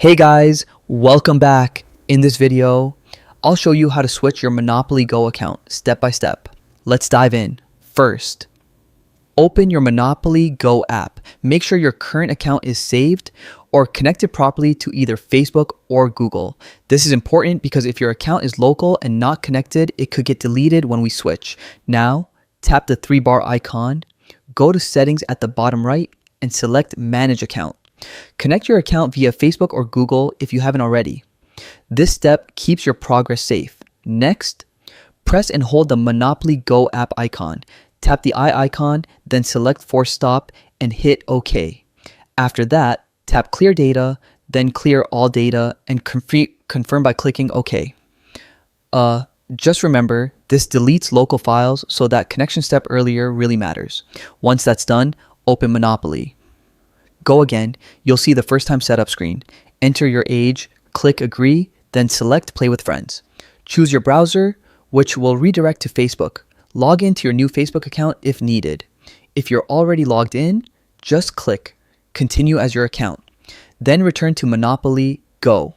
Hey guys, welcome back. In this video, I'll show you how to switch your Monopoly Go account step by step. Let's dive in. First, open your Monopoly Go app. Make sure your current account is saved or connected properly to either Facebook or Google. This is important because if your account is local and not connected, it could get deleted when we switch. Now, tap the 3-bar icon, go to settings at the bottom right, and select Manage Account. Connect your account via Facebook or Google if you haven't already. This step keeps your progress safe. Next, press and hold the Monopoly Go app icon. Tap the eye icon, then select Force Stop and hit OK. After that, tap Clear Data, then clear all data and confirm by clicking OK. Just remember, this deletes local files, so that connection step earlier really matters. Once that's done, open Monopoly. Go again, you'll see the first time setup screen. Enter your age, click agree, then select play with friends. Choose your browser, which will redirect to Facebook. Log into your new Facebook account if needed. If you're already logged in, just click continue as your account. Then return to Monopoly Go.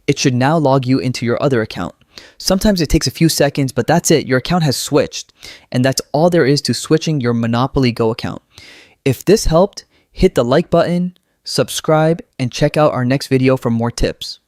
It should now log you into your other account. Sometimes it takes a few seconds, but that's it. Your account has switched. And that's all there is to switching your Monopoly Go account. If this helped, hit the like button, subscribe, and check out our next video for more tips.